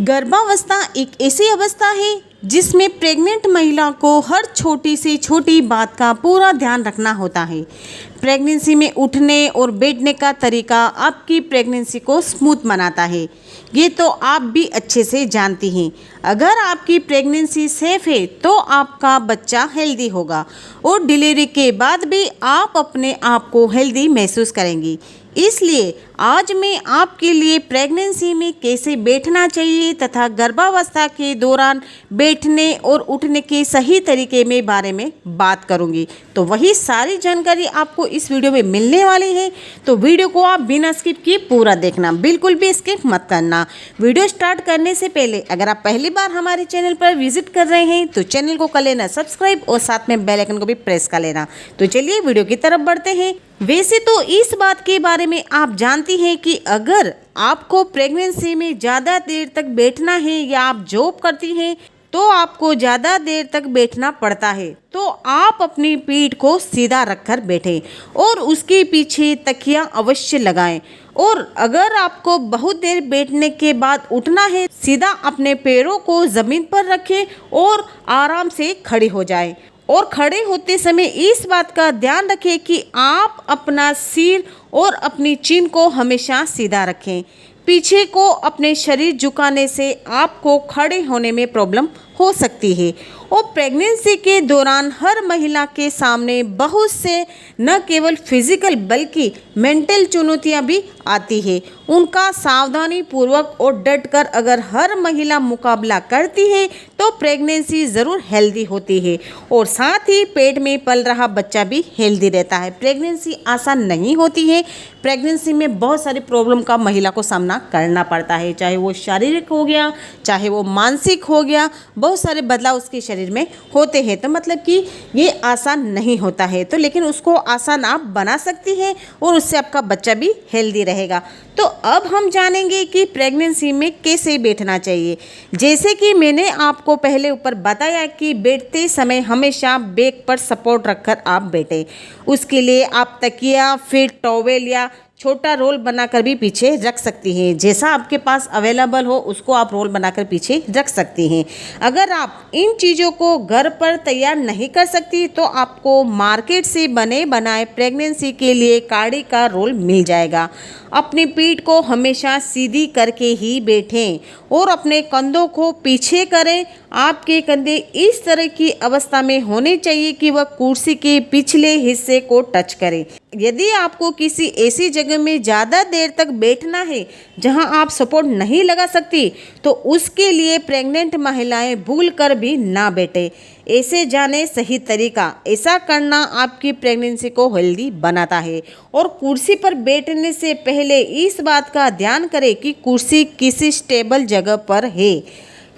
गर्भावस्था एक ऐसी अवस्था है जिसमें प्रेग्नेंट महिला को हर छोटी से छोटी बात का पूरा ध्यान रखना होता है। प्रेगनेंसी में उठने और बैठने का तरीका आपकी प्रेगनेंसी को स्मूथ बनाता है। ये तो आप भी अच्छे से जानती हैं। अगर आपकी प्रेगनेंसी सेफ है तो आपका बच्चा हेल्दी होगा और डिलीवरी के बाद भी आप अपने आप को हेल्दी महसूस करेंगी। इसलिए आज मैं आपके लिए प्रेगनेंसी में कैसे बैठना चाहिए तथा गर्भावस्था के दौरान बैठने और उठने के सही तरीके में बारे में बात करूंगी। तो वही सारी जानकारी आपको इस वीडियो में मिलने वाली है। तो वीडियो को आप बिना स्किप किए पूरा देखना, बिल्कुल भी स्किप मत करना। वीडियो स्टार्ट करने से पहले अगर आप पहली बार हमारे चैनल पर विजिट कर रहे हैं तो चैनल को कर लेना सब्सक्राइब और साथ में बेल आइकन को भी प्रेस कर लेना। तो चलिए वीडियो की तरफ बढ़ते हैं। वैसे तो इस बात के बारे में आप जानती हैं कि अगर आपको प्रेगनेंसी में ज़्यादा देर तक बैठना है या आप जॉब करती हैं तो आपको ज़्यादा देर तक बैठना पड़ता है, तो आप अपनी पीठ को सीधा रखकर बैठें और उसके पीछे तकिया अवश्य लगाएं। और अगर आपको बहुत देर बैठने के बाद उठना है, सीधा अपने पैरों को ज़मीन पर रखें और आराम से खड़े हो जाएं। और खड़े होते समय इस बात का ध्यान रखें कि आप अपना सिर और अपनी चिन को हमेशा सीधा रखें। पीछे को अपने शरीर झुकाने से आपको खड़े होने में प्रॉब्लम हो सकती है। और प्रेगनेंसी के दौरान हर महिला के सामने बहुत से न केवल फिजिकल बल्कि मेंटल चुनौतियां भी आती है। उनका सावधानी पूर्वक और डटकर अगर हर महिला मुकाबला करती है तो प्रेगनेंसी ज़रूर हेल्दी होती है और साथ ही पेट में पल रहा बच्चा भी हेल्दी रहता है। प्रेगनेंसी आसान नहीं होती है। प्रेगनेंसी में बहुत सारी प्रॉब्लम का महिला को सामना करना पड़ता है, चाहे वो शारीरिक हो गया, चाहे वो मानसिक हो गया, बहुत सारे बदलाव उसके शरीर में होते हैं। तो मतलब कि ये आसान नहीं होता है, तो लेकिन उसको आसान आप बना सकती हैं और उससे आपका बच्चा भी हेल्दी रहेगा। तो अब हम जानेंगे कि प्रेगनेंसी में कैसे बैठना चाहिए। जैसे कि मैंने आपको पहले ऊपर बताया कि बैठते समय हमेशा बैक पर सपोर्ट रखकर आप बैठें। उसके लिए आप तकिया, फिर टॉवेल या छोटा रोल बनाकर भी पीछे रख सकती हैं। जैसा आपके पास अवेलेबल हो उसको आप रोल बनाकर पीछे रख सकती हैं। अगर आप इन चीज़ों को घर पर तैयार नहीं कर सकती तो आपको मार्केट से बने बनाए प्रेगनेंसी के लिए काढ़ी का रोल मिल जाएगा। अपनी पीठ को हमेशा सीधी करके ही बैठें और अपने कंधों को पीछे करें। आपके कंधे इस तरह की अवस्था में होने चाहिए कि वह कुर्सी के पिछले हिस्से को टच करें। यदि आपको किसी ऐसी जगह में ज़्यादा देर तक बैठना है जहां आप सपोर्ट नहीं लगा सकती तो उसके लिए प्रेग्नेंट महिलाएं भूल कर भी ना बैठे। ऐसे जाने सही तरीका। ऐसा करना आपकी प्रेगनेंसी को हेल्दी बनाता है। और कुर्सी पर बैठने से पहले इस बात का ध्यान करें कि कुर्सी किसी स्टेबल जगह पर है।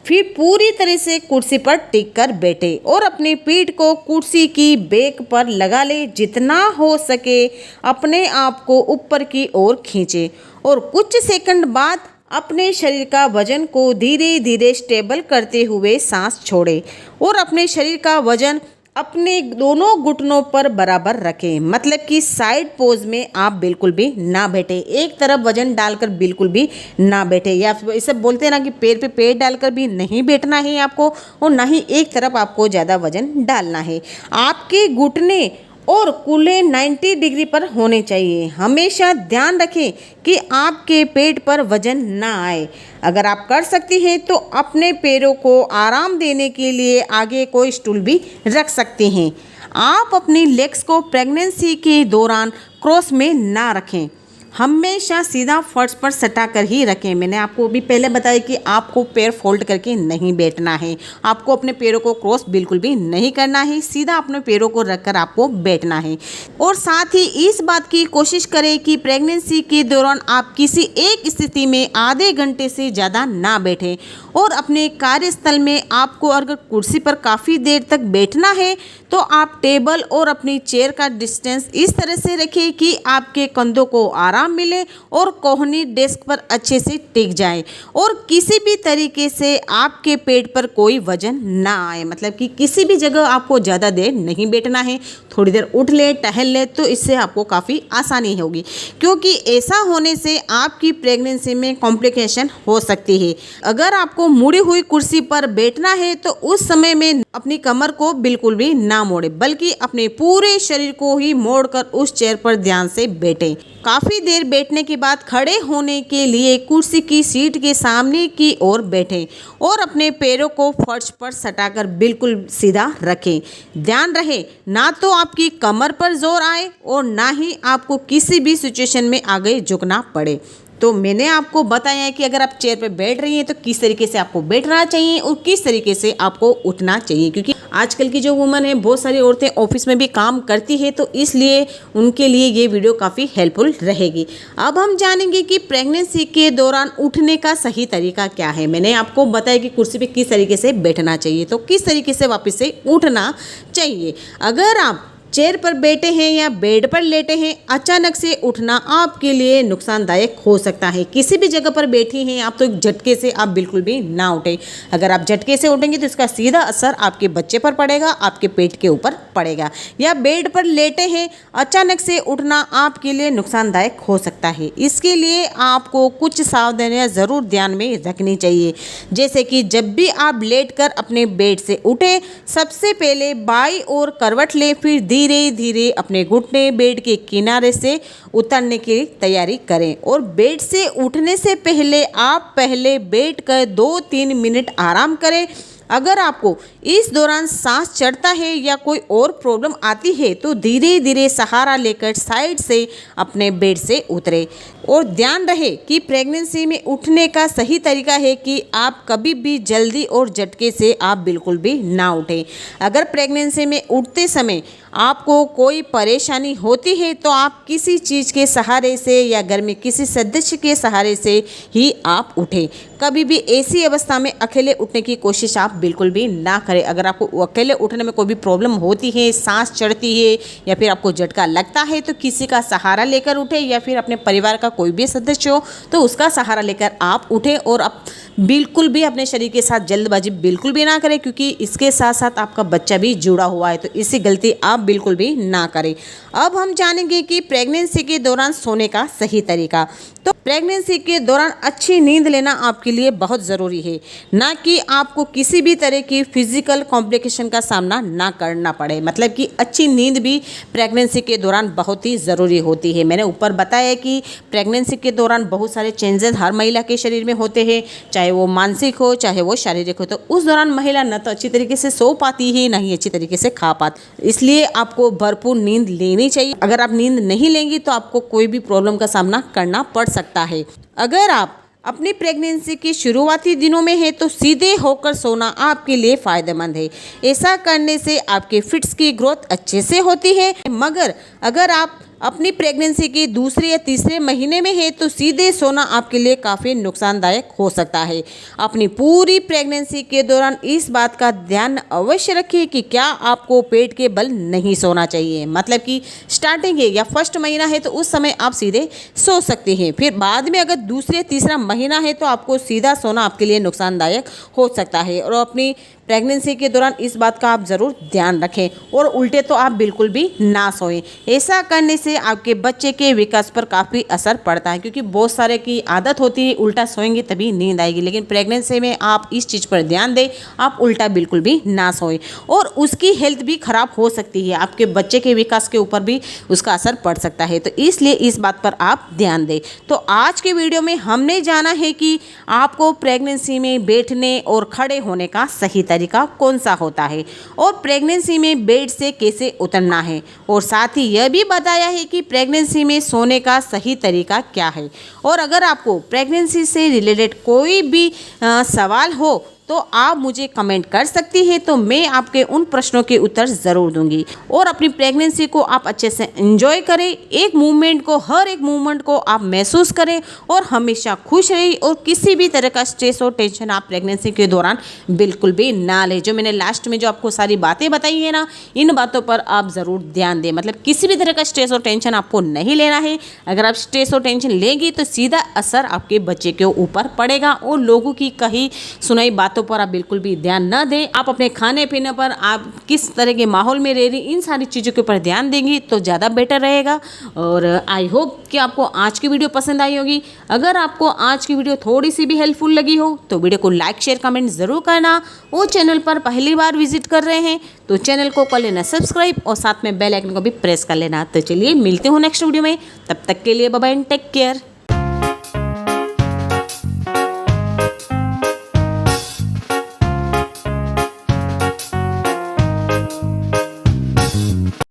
फिर पूरी तरह से कुर्सी पर टिक कर बैठे और अपनी पीठ को कुर्सी की बैक पर लगा ले। जितना हो सके अपने आप को ऊपर की ओर खींचे और कुछ सेकंड बाद अपने शरीर का वजन को धीरे धीरे स्टेबल करते हुए सांस छोड़े और अपने शरीर का वजन अपने दोनों घुटनों पर बराबर रखें। मतलब कि साइड पोज में आप बिल्कुल भी ना बैठे, एक तरफ वजन डालकर बिल्कुल भी ना बैठे। या इसे बोलते हैं ना कि पैर पे पैर डालकर भी नहीं बैठना है आपको और ना ही एक तरफ आपको ज़्यादा वजन डालना है। आपके घुटने और कूल्हे 90 डिग्री पर होने चाहिए। हमेशा ध्यान रखें कि आपके पेट पर वजन ना आए। अगर आप कर सकती हैं तो अपने पैरों को आराम देने के लिए आगे कोई स्टूल भी रख सकते हैं। आप अपनी लेग्स को प्रेगनेंसी के दौरान क्रॉस में ना रखें, हमेशा सीधा फर्श पर सटा कर ही रखें। मैंने आपको भी पहले बताया कि आपको पैर फोल्ड करके नहीं बैठना है। आपको अपने पैरों को क्रॉस बिल्कुल भी नहीं करना है, सीधा अपने पैरों को रखकर आपको बैठना है। और साथ ही इस बात की कोशिश करें कि प्रेगनेंसी के दौरान आप किसी एक स्थिति में आधे घंटे से ज़्यादा ना बैठें। और अपने कार्यस्थल में आपको अगर कुर्सी पर काफ़ी देर तक बैठना है तो आप टेबल और अपनी चेयर का डिस्टेंस इस तरह से रखें कि आपके कंधों को आराम मिले और कोहनी डेस्क पर अच्छे से टिक जाए और किसी भी तरीके से आपके पेट पर कोई वजन ना आए। मतलब कि किसी भी जगह आपको ज़्यादा देर नहीं बैठना है। थोड़ी देर उठ ले, टहल ले, तो इससे आपको काफ़ी आसानी होगी, क्योंकि ऐसा होने से आपकी प्रेगनेंसी में कॉम्प्लिकेशन हो सकती है। अगर आपको मुड़ी हुई कुर्सी पर बैठना है तो उस समय में अपनी कमर को बिल्कुल भी ना मोड़े, बल्कि अपने पूरे शरीर को ही मोड़कर उस चेयर पर ध्यान से बैठें। काफ़ी देर बैठने के बाद खड़े होने के लिए कुर्सी की सीट के सामने की ओर बैठें और अपने पैरों को फर्श पर सटाकर बिल्कुल सीधा रखें। ध्यान रहे, ना तो आपकी कमर पर जोर आए और ना ही आपको किसी भी सिचुएशन में आगे झुकना पड़े। तो मैंने आपको बताया है कि अगर आप चेयर पर बैठ रही हैं तो किस तरीके से आपको बैठना चाहिए और किस तरीके से आपको उठना चाहिए, क्योंकि आजकल की जो वुमन है, बहुत सारी औरतें ऑफिस में भी काम करती है, तो इसलिए उनके लिए ये वीडियो काफ़ी हेल्पफुल रहेगी। अब हम जानेंगे कि प्रेगनेंसी के दौरान उठने का सही तरीका क्या है। मैंने आपको बताया कि कुर्सी पे किस तरीके से बैठना चाहिए, तो किस तरीके से वापस से उठना चाहिए। अगर आप चेयर पर बैठे हैं या बेड पर लेटे हैं, अचानक से उठना आपके लिए नुकसानदायक हो सकता है। किसी भी जगह पर बैठी हैं आप तो झटके से आप बिल्कुल भी ना उठें। अगर आप झटके से उठेंगे तो इसका सीधा असर आपके बच्चे पर पड़ेगा, आपके पेट के ऊपर पड़ेगा। या बेड पर लेटे हैं, अचानक से उठना आपके लिए नुकसानदायक हो सकता है। इसके लिए आपको कुछ सावधानियां ज़रूर ध्यान में रखनी चाहिए, जैसे कि जब भी आप लेटकर अपने बेड से उठें, सबसे पहले बाईं ओर करवट लें, फिर धीरे धीरे अपने घुटने बेड के किनारे से उतरने की तैयारी करें। और बेड से उठने से पहले आप पहले बैठ कर 2-3 मिनट आराम करें। अगर आपको इस दौरान सांस चढ़ता है या कोई और प्रॉब्लम आती है तो धीरे धीरे सहारा लेकर साइड से अपने बेड से उतरें। और ध्यान रहे कि प्रेगनेंसी में उठने का सही तरीका है कि आप कभी भी जल्दी और झटके से आप बिल्कुल भी ना उठें। अगर प्रेगनेंसी में उठते समय आपको कोई परेशानी होती है तो आप किसी चीज़ के सहारे से या घर में किसी सदस्य के सहारे से ही आप उठें। कभी भी ऐसी अवस्था में अकेले उठने की कोशिश आप बिल्कुल भी ना करें। अगर आपको अकेले उठने में कोई भी प्रॉब्लम होती है, सांस चढ़ती है या फिर आपको झटका लगता है, तो किसी का सहारा लेकर उठें या फिर अपने परिवार का कोई भी सदस्य हो तो उसका सहारा लेकर आप उठें। और आप बिल्कुल भी अपने शरीर के साथ जल्दबाजी बिल्कुल भी ना करें, क्योंकि इसके साथ साथ आपका बच्चा भी जुड़ा हुआ है, तो इसी गलती आप बिल्कुल भी ना करें। अब हम जानेंगे कि प्रेगनेंसी के दौरान सोने का सही तरीका। तो प्रेगनेंसी के दौरान अच्छी नींद लेना आपके लिए बहुत ज़रूरी है, ना कि आपको किसी भी तरह की फिजिकल कॉम्प्लिकेशन का सामना ना करना पड़े। मतलब कि अच्छी नींद भी प्रेगनेंसी के दौरान बहुत ही ज़रूरी होती है। मैंने ऊपर बताया कि प्रेगनेंसी के दौरान बहुत सारे चेंजेस हर महिला के शरीर में होते हैं, चाहे वो मानसिक हो चाहे वो शारीरिक हो। तो उस दौरान महिला न तो अच्छी तरीके से सो पाती है, ना ही अच्छी तरीके से खा पाती। इसलिए आपको भरपूर नींद लेनी चाहिए। अगर आप नींद नहीं लेंगी तो आपको कोई भी प्रॉब्लम का सामना करना पड़ सकता है। अगर आप अपनी प्रेगनेंसी के शुरुआती दिनों में है तो सीधे होकर सोना आपके लिए फ़ायदेमंद है। ऐसा करने से आपके फिट्स की ग्रोथ अच्छे से होती है। मगर अगर आप अपनी प्रेगनेंसी के दूसरे या तीसरे महीने में है तो सीधे सोना आपके लिए काफ़ी नुकसानदायक हो सकता है। अपनी पूरी प्रेगनेंसी के दौरान इस बात का ध्यान अवश्य रखिए कि क्या आपको पेट के बल नहीं सोना चाहिए। मतलब कि स्टार्टिंग है या फर्स्ट महीना है तो उस समय आप सीधे सो सकते हैं, फिर बाद में अगर दूसरे तीसरा महीना है तो आपको सीधा सोना आपके लिए नुकसानदायक हो सकता है। और अपनी प्रेगनेंसी के दौरान इस बात का आप ज़रूर ध्यान रखें और उल्टे तो आप बिल्कुल भी ना सोएं। ऐसा करने से आपके बच्चे के विकास पर काफ़ी असर पड़ता है, क्योंकि बहुत सारे की आदत होती है उल्टा सोएंगे तभी नींद आएगी। लेकिन प्रेगनेंसी में आप इस चीज़ पर ध्यान दें, आप उल्टा बिल्कुल भी ना सोएं और उसकी हेल्थ भी ख़राब हो सकती है, आपके बच्चे के विकास के ऊपर भी उसका असर पड़ सकता है। तो इसलिए इस बात पर आप ध्यान दें। तो आज के वीडियो में हमने जाना है कि आपको प्रेगनेंसी में बैठने और खड़े होने का सही तरीका कौन सा होता है और प्रेगनेंसी में बेड से कैसे उतरना है, और साथ ही यह भी बताया है कि प्रेगनेंसी में सोने का सही तरीका क्या है। और अगर आपको प्रेगनेंसी से रिलेटेड कोई भी सवाल हो तो आप मुझे कमेंट कर सकती हैं, तो मैं आपके उन प्रश्नों के उत्तर ज़रूर दूंगी। और अपनी प्रेगनेंसी को आप अच्छे से एंजॉय करें, एक मूवमेंट को, हर एक मूवमेंट को आप महसूस करें और हमेशा खुश रहिए। और किसी भी तरह का स्ट्रेस और टेंशन आप प्रेगनेंसी के दौरान बिल्कुल भी ना लें। जो मैंने लास्ट में जो आपको सारी बातें बताई है ना, इन बातों पर आप ज़रूर ध्यान दें। मतलब किसी भी तरह का स्ट्रेस और टेंशन आपको नहीं लेना है। अगर आप स्ट्रेस और टेंशन लेंगी तो सीधा असर आपके बच्चे के ऊपर पड़ेगा और लोगों की कही सुनाई बात बातों पर आप बिल्कुल भी ध्यान न दें। आप अपने खाने पीने पर, आप किस तरह के माहौल में रह रही, इन सारी चीज़ों के ऊपर ध्यान देंगी तो ज़्यादा बेटर रहेगा। और आई होप कि आपको आज की वीडियो पसंद आई होगी। अगर आपको आज की वीडियो थोड़ी सी भी हेल्पफुल लगी हो तो वीडियो को लाइक शेयर कमेंट ज़रूर करना। वो चैनल पर पहली बार विजिट कर रहे हैं तो चैनल को कर लेना सब्सक्राइब और साथ में बेल आइकन को भी प्रेस कर लेना। तो चलिए मिलते हो नेक्स्ट वीडियो में, तब तक के लिए bye bye and take care.